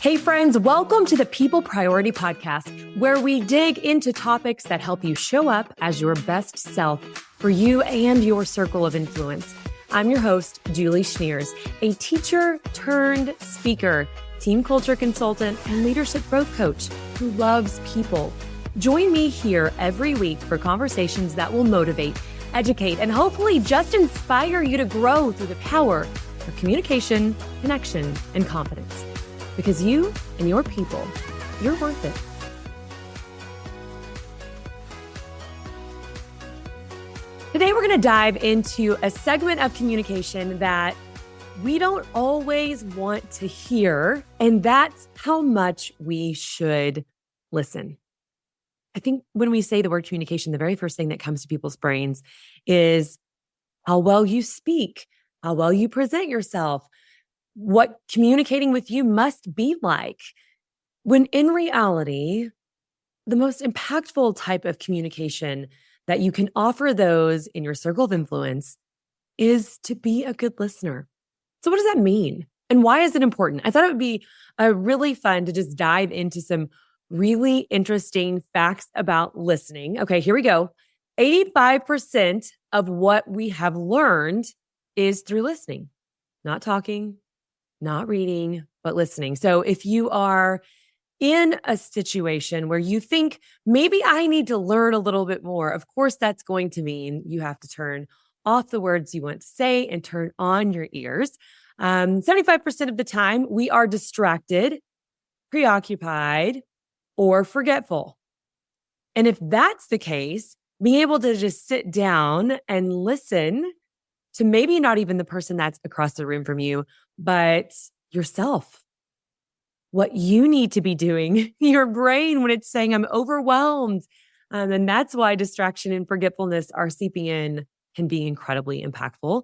Hey friends, welcome to the People Priority Podcast, where we dig into topics that help you show up as your best self for you and your circle of influence. I'm your host, Julie Schneers, a teacher turned speaker, team culture consultant, and leadership growth coach who loves people. Join me here every week for conversations that will motivate, educate, and hopefully just inspire you to grow through the power of communication, connection, and confidence. Because you and your people, you're worth it. Today, we're going to dive into a segment of communication that we don't always want to hear, and that's how much we should listen. I think when we say the word communication, the very first thing that comes to people's brains is how well you speak, how well you present yourself, what communicating with you must be like. When in reality, the most impactful type of communication that you can offer those in your circle of influence is to be a good listener. So what does that mean? And why is it important? I thought it would be really fun to just dive into some really interesting facts about listening. Okay, here we go. 85% of what we have learned is through listening, not talking, not reading, but listening. So if you are in a situation where you think maybe I need to learn a little bit more, of course, that's going to mean you have to turn off the words you want to say and turn on your ears. 75% of the time, we are distracted, preoccupied, or forgetful. And if that's the case, being able to just sit down and listen to maybe not even the person that's across the room from you, but yourself. What you need to be doing, your brain, when it's saying, I'm overwhelmed. And that's why distraction and forgetfulness are seeping in can be incredibly impactful.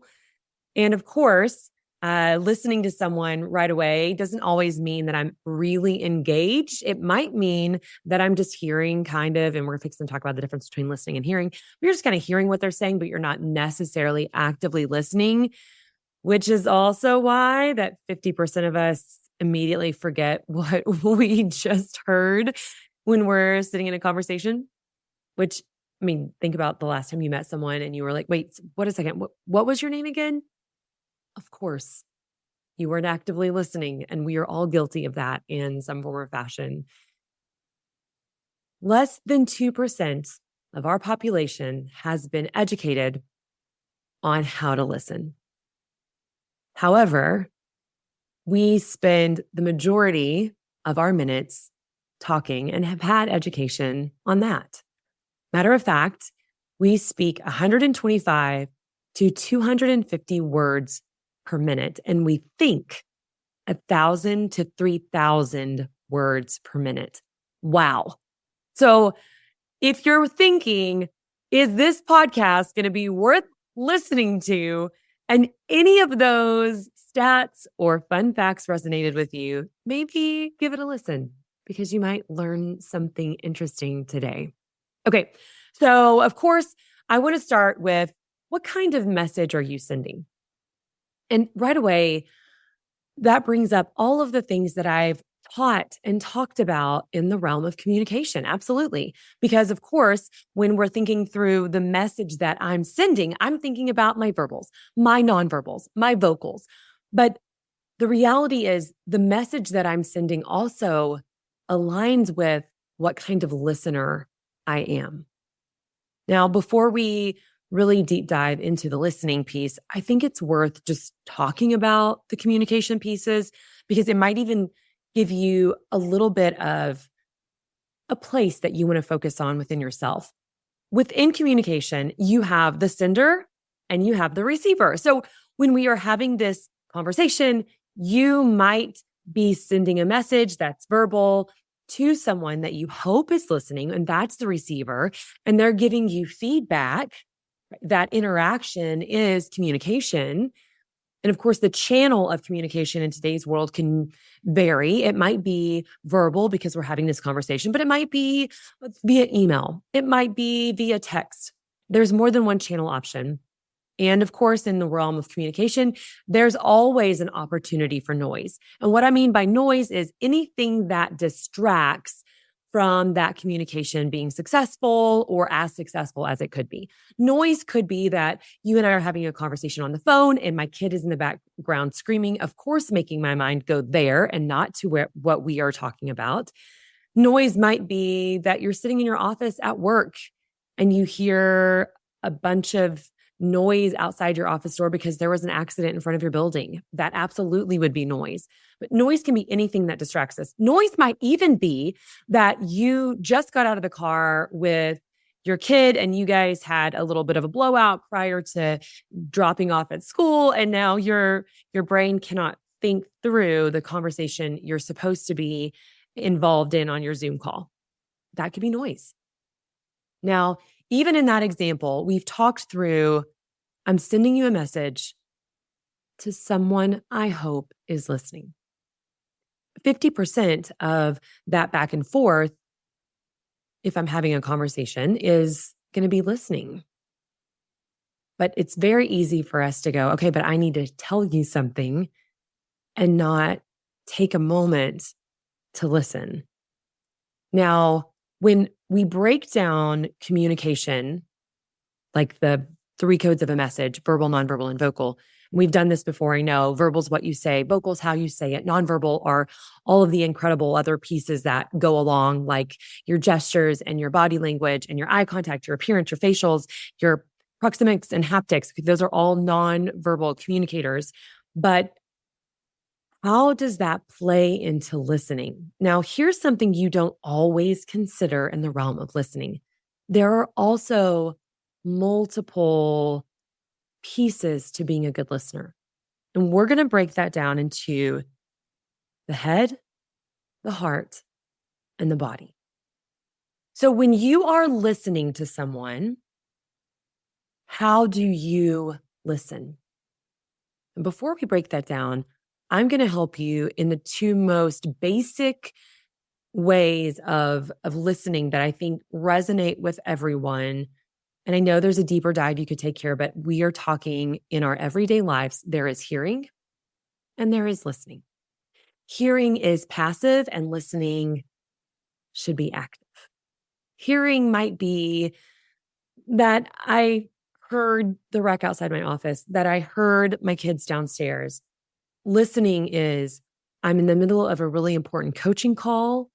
And of course, listening to someone right away doesn't always mean that I'm really engaged. It might mean that I'm just hearing kind of, and we're fixing to talk about the difference between listening and hearing. You're just kind of hearing what they're saying, but you're not necessarily actively listening, which is also why that 50% of us immediately forget what we just heard when we're sitting in a conversation, which, I mean, think about the last time you met someone and you were like, wait, what a second, what was your name again? Of course, you weren't actively listening, and we are all guilty of that in some form or fashion. Less than 2% of our population has been educated on how to listen. However, we spend the majority of our minutes talking and have had education on that. Matter of fact, we speak 125 to 250 words per minute, and we think 1,000 to 3,000 words per minute. Wow. So if you're thinking, is this podcast going to be worth listening to? And any of those stats or fun facts resonated with you, maybe give it a listen because you might learn something interesting today. Okay. So of course, I want to start with what kind of message are you sending? And right away, that brings up all of the things that I've taught and talked about in the realm of communication. Absolutely. Because of course, when we're thinking through the message that I'm sending, I'm thinking about my verbals, my nonverbals, my vocals. But the reality is the message that I'm sending also aligns with what kind of listener I am. Now, before we really deep dive into the listening piece, I think it's worth just talking about the communication pieces because it might even give you a little bit of a place that you want to focus on within yourself. Within communication, you have the sender and you have the receiver. So when we are having this conversation, you might be sending a message that's verbal to someone that you hope is listening, and that's the receiver, and they're giving you feedback. That interaction is communication. And of course, the channel of communication in today's world can vary. It might be verbal because we're having this conversation, but it might be via email. It might be via text. There's more than one channel option. And of course, in the realm of communication, there's always an opportunity for noise. And what I mean by noise is anything that distracts from that communication being successful or as successful as it could be. Noise could be that you and I are having a conversation on the phone and my kid is in the background screaming, of course, making my mind go there and not to what we are talking about. Noise might be that you're sitting in your office at work and you hear a bunch of noise outside your office door because there was an accident in front of your building. That absolutely would be noise. But noise can be anything that distracts us. Noise might even be that you just got out of the car with your kid and you guys had a little bit of a blowout prior to dropping off at school. And now your brain cannot think through the conversation you're supposed to be involved in on your Zoom call. That could be noise. Now, even in that example, we've talked through, I'm sending you a message to someone I hope is listening. 50% of that back and forth, if I'm having a conversation, is going to be listening. But it's very easy for us to go, okay, but I need to tell you something and not take a moment to listen. Now, when we break down communication, like the 3 codes of a message, verbal, nonverbal, and vocal, we've done this before. I know verbal is what you say, vocal is how you say it. Nonverbal are all of the incredible other pieces that go along, like your gestures and your body language and your eye contact, your appearance, your facials, your proxemics and haptics. Those are all nonverbal communicators. But how does that play into listening? Now, here's something you don't always consider in the realm of listening. There are also multiple pieces to being a good listener. And we're going to break that down into the head, the heart, and the body. So when you are listening to someone, how do you listen? And before we break that down, I'm going to help you in the 2 most basic ways of listening that I think resonate with everyone. And I know there's a deeper dive you could take here, but we are talking in our everyday lives. There is hearing and there is listening. Hearing is passive and listening should be active. Hearing might be that I heard the wreck outside my office, that I heard my kids downstairs. Listening is, I'm in the middle of a really important coaching call.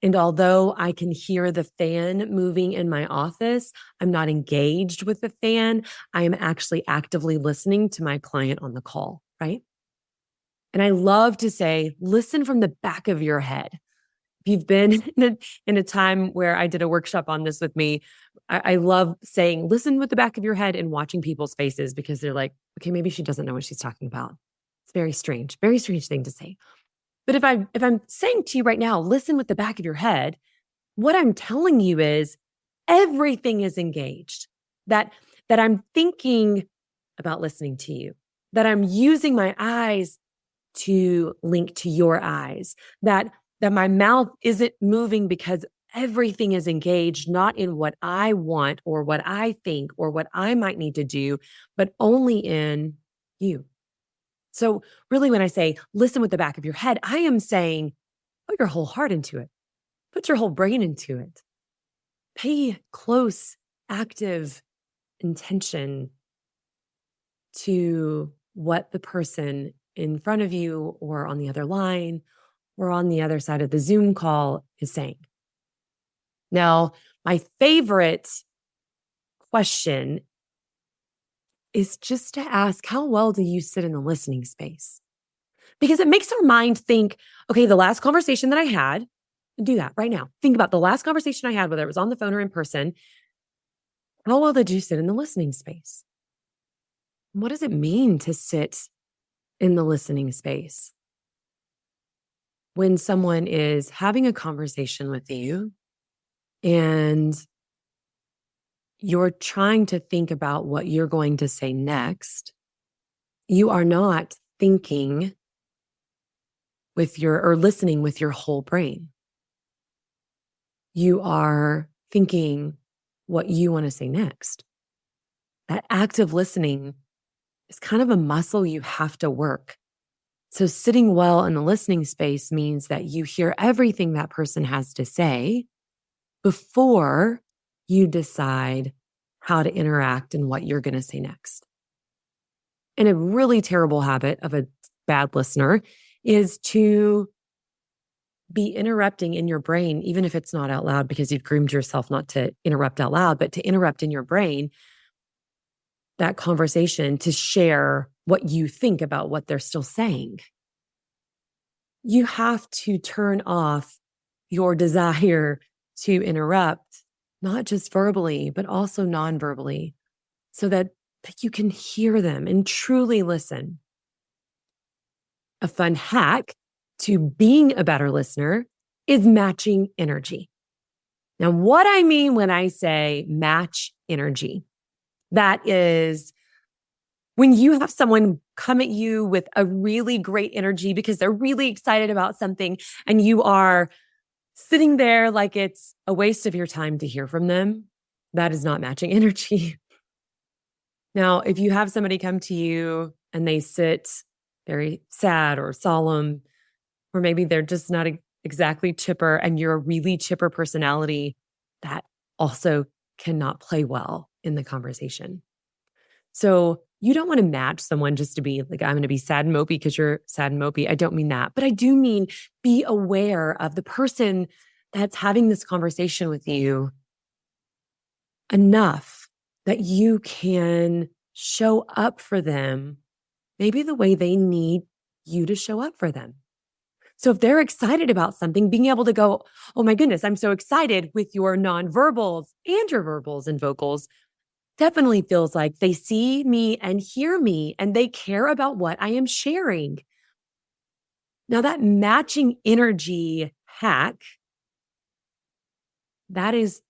And although I can hear the fan moving in my office, I'm not engaged with the fan. I am actually actively listening to my client on the call, right? And I love to say, listen from the back of your head. If you've been in a time where I did a workshop on this with me, I love saying, listen with the back of your head and watching people's faces because they're like, okay, maybe she doesn't know what she's talking about. It's very strange thing to say. But if I'm saying to you right now, listen with the back of your head, what I'm telling you is everything is engaged. That I'm thinking about listening to you, that I'm using my eyes to link to your eyes, that my mouth isn't moving because everything is engaged, not in what I want or what I think or what I might need to do, but only in you. So really, when I say listen with the back of your head, I am saying put your whole heart into it. Put your whole brain into it. Pay close, active attention to what the person in front of you or on the other line or on the other side of the Zoom call is saying. Now, my favorite question is just to ask, how well do you sit in the listening space? Because it makes our mind think, okay, the last conversation that I had, do that right now. Think about the last conversation I had, whether it was on the phone or in person. How well did you sit in the listening space? What does it mean to sit in the listening space? When someone is having a conversation with you and you're trying to think about what you're going to say next, you are not thinking or listening with your whole brain. You are thinking what you want to say next. That active listening is kind of a muscle you have to work. So sitting well in the listening space means that you hear everything that person has to say before you decide how to interact and what you're going to say next. And a really terrible habit of a bad listener is to be interrupting in your brain, even if it's not out loud because you've groomed yourself not to interrupt out loud, but to interrupt in your brain that conversation to share what you think about what they're still saying. You have to turn off your desire to interrupt, not just verbally, but also non-verbally, so that you can hear them and truly listen. A fun hack to being a better listener is matching energy. Now, what I mean when I say match energy, that is when you have someone come at you with a really great energy because they're really excited about something and you are sitting there like it's a waste of your time to hear from them, that is not matching energy. Now, if you have somebody come to you and they sit very sad or solemn, or maybe they're just not exactly chipper and you're a really chipper personality, that also cannot play well in the conversation. So you don't want to match someone just to be like, I'm going to be sad and mopey because you're sad and mopey. I don't mean that, but I do mean be aware of the person that's having this conversation with you enough that you can show up for them, maybe the way they need you to show up for them. So if they're excited about something, being able to go, oh my goodness, I'm so excited with your nonverbals and your verbals and vocals, definitely feels like they see me and hear me and they care about what I am sharing. Now that matching energy hack, that is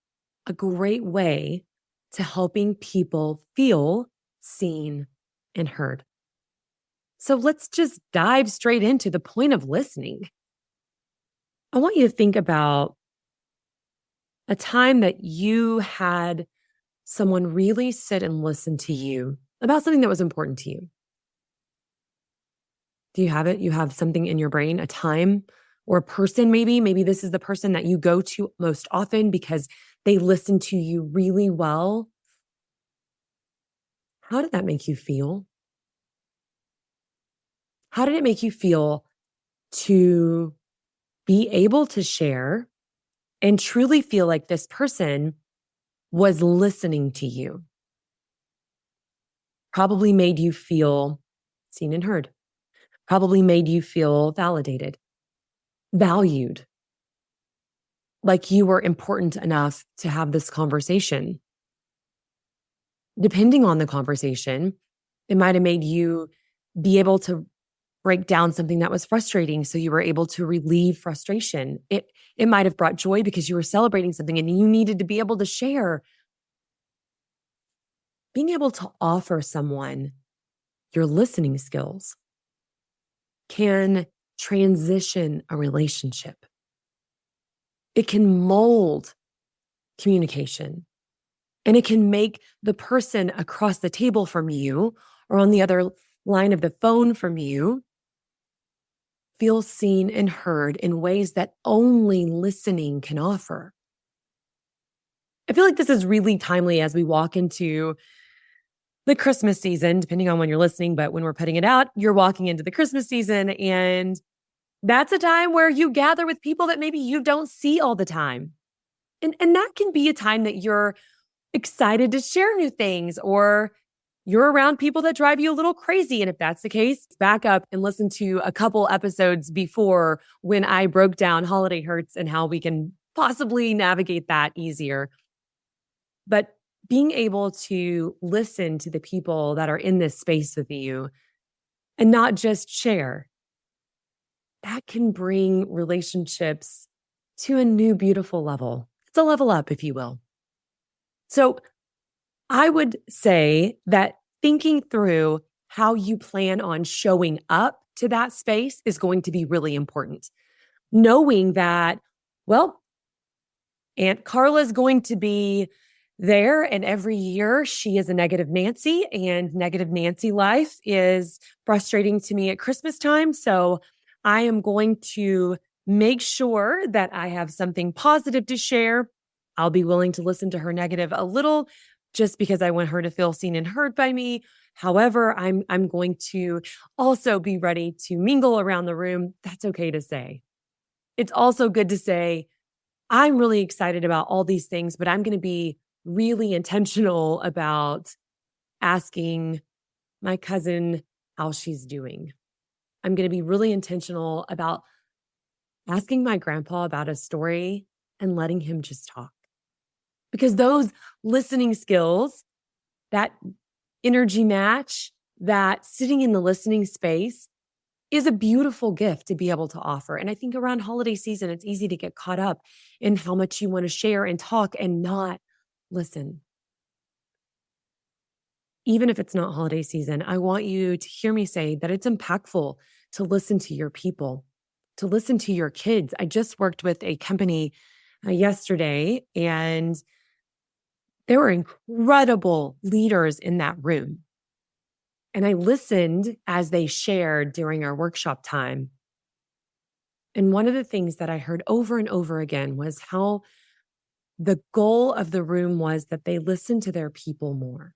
a great way to helping people feel seen and heard. So let's just dive straight into the point of listening. I want you to think about a time that you had someone really sit and listen to you about something that was important to you. Do you have it? You have something in your brain, a time or a person maybe? Maybe this is the person that you go to most often because they listen to you really well. How did that make you feel? How did it make you feel to be able to share and truly feel like this person was listening to you? Probably made you feel seen and heard. Probably made you feel validated, valued, like you were important enough to have this conversation. Depending on the conversation, it might have made you be able to break down something that was frustrating so you were able to relieve frustration. It might have brought joy because you were celebrating something and you needed to be able to share. Being able to offer someone your listening skills can transition a relationship. It can mold communication, and it can make the person across the table from you or on the other line of the phone from you feel seen and heard in ways that only listening can offer. I feel like this is really timely as we walk into the Christmas season, depending on when you're listening, but when we're putting it out, you're walking into the Christmas season, and that's a time where you gather with people that maybe you don't see all the time. And that can be a time that you're excited to share new things, or you're around people that drive you a little crazy. And if that's the case, back up and listen to a couple episodes before when I broke down holiday hurts and how we can possibly navigate that easier. But being able to listen to the people that are in this space with you and not just share, that can bring relationships to a new, beautiful level. It's a level up, if you will. So I would say that thinking through how you plan on showing up to that space is going to be really important. Knowing that, well, Aunt Carla's going to be there. And every year she is a negative Nancy, and negative Nancy life is frustrating to me at Christmas time. So I am going to make sure that I have something positive to share. I'll be willing to listen to her negative a little just because I want her to feel seen and heard by me. However, I'm going to also be ready to mingle around the room. That's okay to say. It's also good to say, I'm really excited about all these things, but I'm going to be really intentional about asking my cousin how she's doing. I'm going to be really intentional about asking my grandpa about a story and letting him just talk. Because those listening skills, that energy match, that sitting in the listening space is a beautiful gift to be able to offer. And I think around holiday season, it's easy to get caught up in how much you want to share and talk and not listen. Even if it's not holiday season, I want you to hear me say that it's impactful to listen to your people, to listen to your kids. I just worked with a company yesterday, and there were incredible leaders in that room. And I listened as they shared during our workshop time. And one of the things that I heard over and over again was how the goal of the room was that they listened to their people more.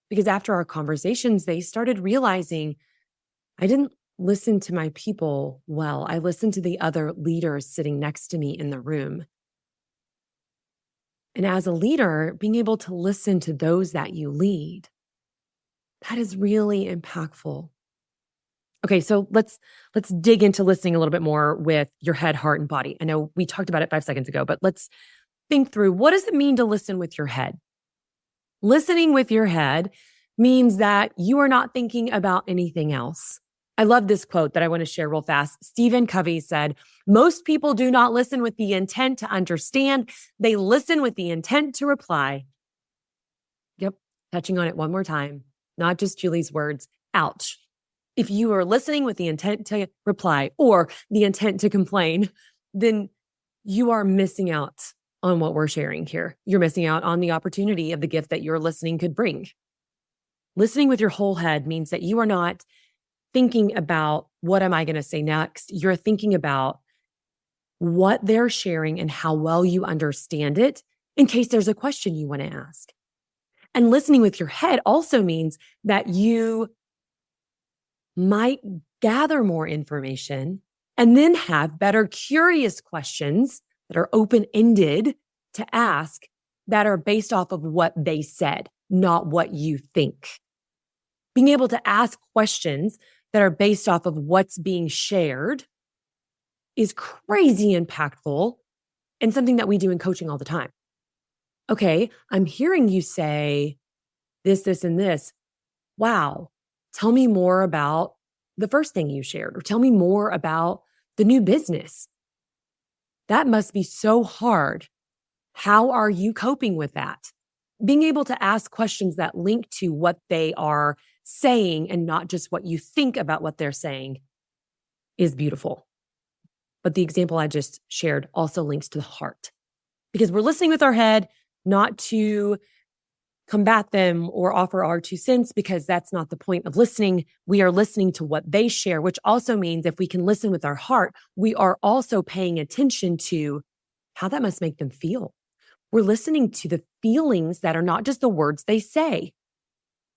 Because after our conversations, they started realizing I didn't listen to my people well. I listened to the other leaders sitting next to me in the room. And as a leader, being able to listen to those that you lead, that is really impactful. Okay, so let's dig into listening a little bit more with your head, heart, and body. I know we talked about it 5 seconds ago, but let's think through, what does it mean to listen with your head? Listening with your head means that you are not thinking about anything else. I love this quote that I want to share real fast. Stephen Covey said, "Most people do not listen with the intent to understand. They listen with the intent to reply." Yep, touching on it one more time, not just Julie's words. Ouch. If you are listening with the intent to reply or the intent to complain, then you are missing out on what we're sharing here. You're missing out on the opportunity of the gift that your listening could bring. Listening with your whole head means that you are not thinking about, what am I going to say next? You're thinking about what they're sharing and how well you understand it in case there's a question you want to ask. And listening with your head also means that you might gather more information and then have better curious questions that are open-ended to ask, that are based off of what they said, not what you think. Being able to ask questions that are based off of what's being shared is crazy impactful and something that we do in coaching all the time. Okay, I'm hearing you say this, and this. Wow, tell me more about the first thing you shared, or tell me more about the new business. That must be so hard. How are you coping with that? Being able to ask questions that link to what they are saying and not just what you think about what they're saying is beautiful. But the example I just shared also links to the heart, because we're listening with our head, not to combat them or offer our 2 cents, because that's not the point of listening. We are listening to what they share, which also means if we can listen with our heart, we are also paying attention to how that must make them feel. We're listening to the feelings that are not just the words they say.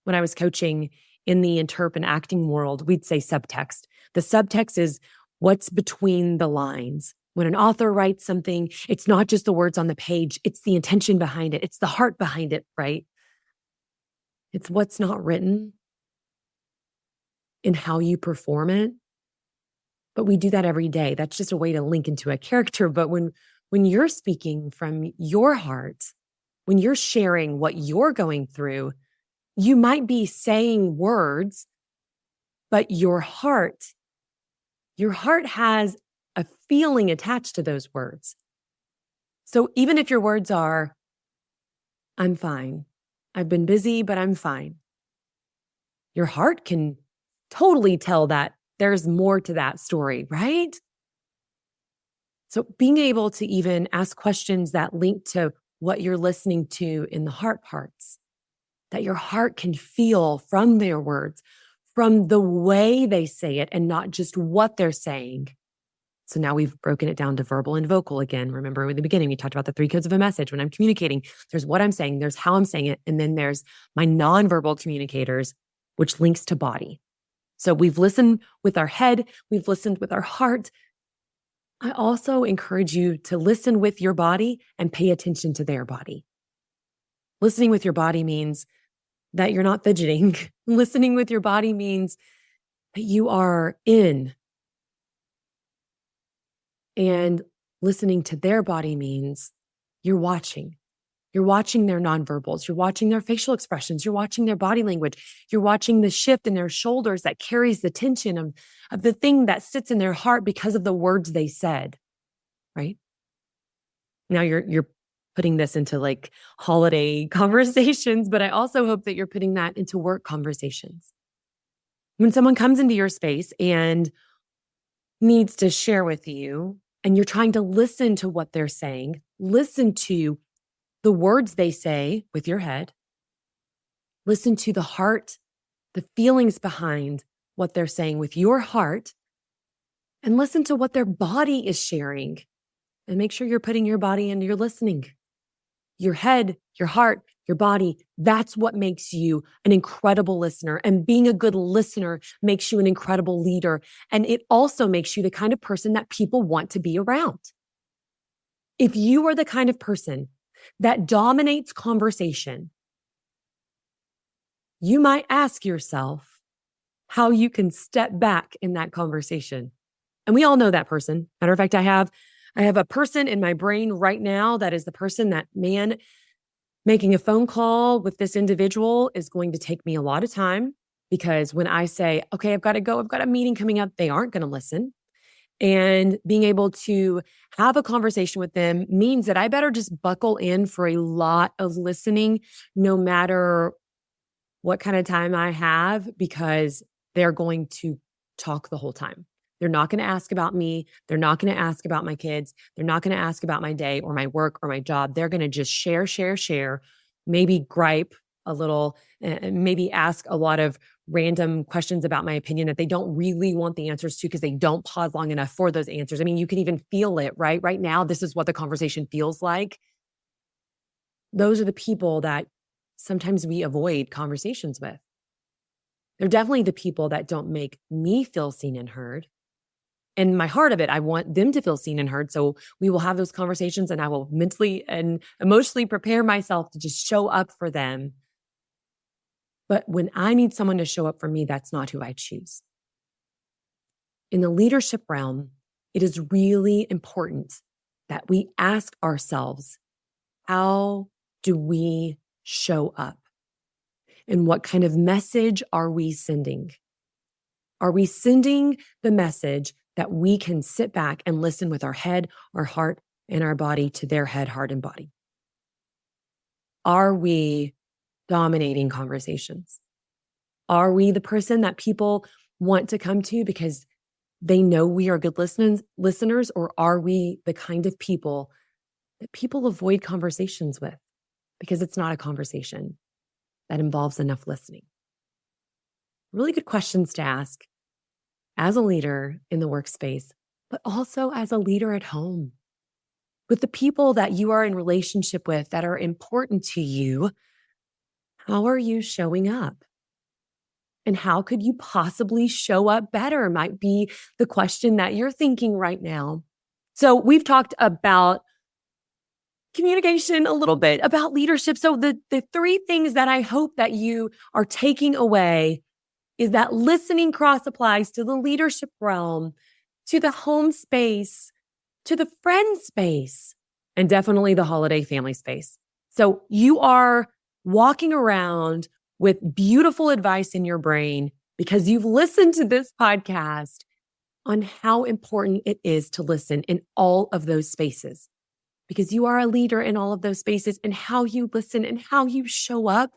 When I was coaching in the interp and acting world, we'd say subtext. The subtext is what's between the lines. When an author writes something, it's not just the words on the page, it's the intention behind it. It's the heart behind it, right? It's what's not written and how you perform it. But we do that every day. That's just a way to link into a character. But when you're speaking from your heart, when you're sharing what you're going through, you might be saying words, but your heart has a feeling attached to those words. So even if your words are, "I'm fine. I've been busy, but I'm fine," your heart can totally tell that there's more to that story, right? So being able to even ask questions that link to what you're listening to in the heart parts, that your heart can feel from their words, from the way they say it, and not just what they're saying. So now we've broken it down to verbal and vocal again. Remember in the beginning, we talked about the 3 codes of a message. When I'm communicating, there's what I'm saying, there's how I'm saying it, and then there's my nonverbal communicators, which links to body. So we've listened with our head, we've listened with our heart. I also encourage you to listen with your body and pay attention to their body. Listening with your body means that you're not fidgeting. Listening with your body means that you are in. And listening to their body means you're watching. You're watching their nonverbals. You're watching their facial expressions. You're watching their body language. You're watching the shift in their shoulders that carries the tension of the thing that sits in their heart because of the words they said, right? Now you're putting this into like holiday conversations, but I also hope that you're putting that into work conversations. When someone comes into your space and needs to share with you, and you're trying to listen to what they're saying, listen to the words they say with your head, listen to the heart, the feelings behind what they're saying with your heart, and listen to what their body is sharing. And make sure you're putting your body into your listening. Your head, your heart, your body, that's what makes you an incredible listener. And being a good listener makes you an incredible leader. And it also makes you the kind of person that people want to be around. If you are the kind of person that dominates conversation, you might ask yourself how you can step back in that conversation. And we all know that person. Matter of fact, I have a person in my brain right now that is the person that, man, making a phone call with this individual is going to take me a lot of time, because when I say, okay, I've got to go, I've got a meeting coming up, they aren't going to listen. And being able to have a conversation with them means that I better just buckle in for a lot of listening, no matter what kind of time I have, because they're going to talk the whole time. They're not going to ask about me. They're not going to ask about my kids. They're not going to ask about my day or my work or my job. They're going to just share, maybe gripe a little, maybe ask a lot of random questions about my opinion that they don't really want the answers to because they don't pause long enough for those answers. I mean, you can even feel it, right? Right now, this is what the conversation feels like. Those are the people that sometimes we avoid conversations with. They're definitely the people that don't make me feel seen and heard. In my heart of it, I want them to feel seen and heard. So we will have those conversations and I will mentally and emotionally prepare myself to just show up for them. But when I need someone to show up for me, that's not who I choose. In the leadership realm, it is really important that we ask ourselves, how do we show up? And what kind of message are we sending? Are we sending the message that we can sit back and listen with our head, our heart, and our body to their head, heart, and body? Are we dominating conversations? Are we the person that people want to come to because they know we are good listeners, or are we the kind of people that people avoid conversations with because it's not a conversation that involves enough listening? Really good questions to ask as a leader in the workspace, but also as a leader at home. With the people that you are in relationship with that are important to you, how are you showing up? And how could you possibly show up better might be the question that you're thinking right now. So we've talked about communication a little bit, about leadership. So the 3 things that I hope that you are taking away is that listening cross applies to the leadership realm, to the home space, to the friend space, and definitely the holiday family space. So you are walking around with beautiful advice in your brain because you've listened to this podcast on how important it is to listen in all of those spaces, because you are a leader in all of those spaces, and how you listen and how you show up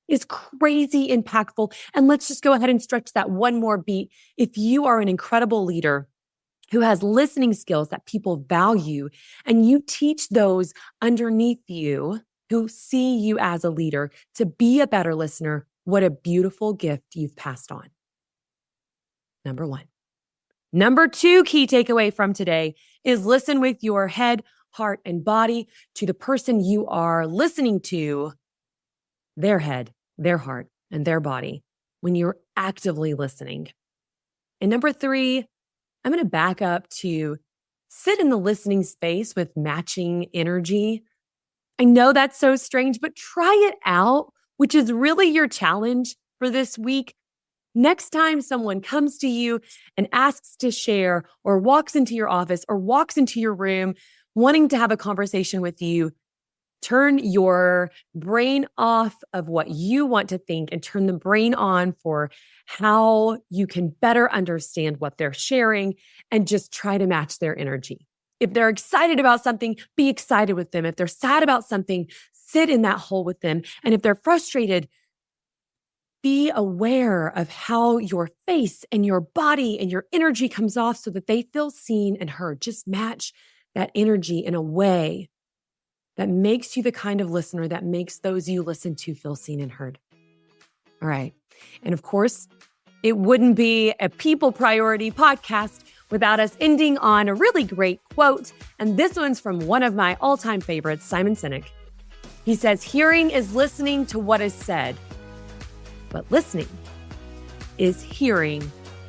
is crazy impactful. And let's just go ahead and stretch that one more beat. If you are an incredible leader, who has listening skills that people value, and you teach those underneath you who see you as a leader to be a better listener, what a beautiful gift you've passed on. Number one. Number two key takeaway from today is listen with your head, heart, and body to the person you are listening to, their head, their heart, and their body when you're actively listening. And number three, I'm going to back up to sit in the listening space with matching energy. I know that's so strange, but try it out, which is really your challenge for this week. Next time someone comes to you and asks to share or walks into your office or walks into your room wanting to have a conversation with you, turn your brain off of what you want to think and turn the brain on for how you can better understand what they're sharing and just try to match their energy. If they're excited about something, be excited with them. If they're sad about something, sit in that hole with them. And if they're frustrated, be aware of how your face and your body and your energy comes off so that they feel seen and heard. Just match that energy in a way that makes you the kind of listener that makes those you listen to feel seen and heard. All right. And of course, it wouldn't be a People Priority podcast without us ending on a really great quote. And this one's from one of my all-time favorites, Simon Sinek. He says, "Hearing is listening to what is said, but listening is hearing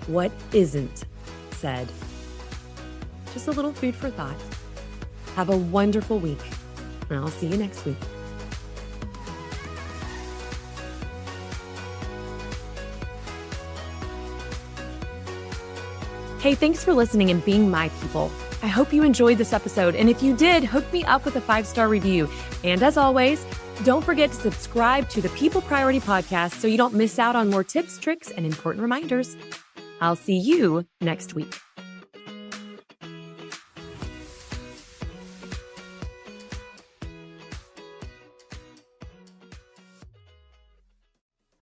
what isn't said." Just a little food for thought. Have a wonderful week, and I'll see you next week. Hey, thanks for listening and being my people. I hope you enjoyed this episode, and if you did, hook me up with a 5-star review. And as always, don't forget to subscribe to the People Priority Podcast so you don't miss out on more tips, tricks, and important reminders. I'll see you next week.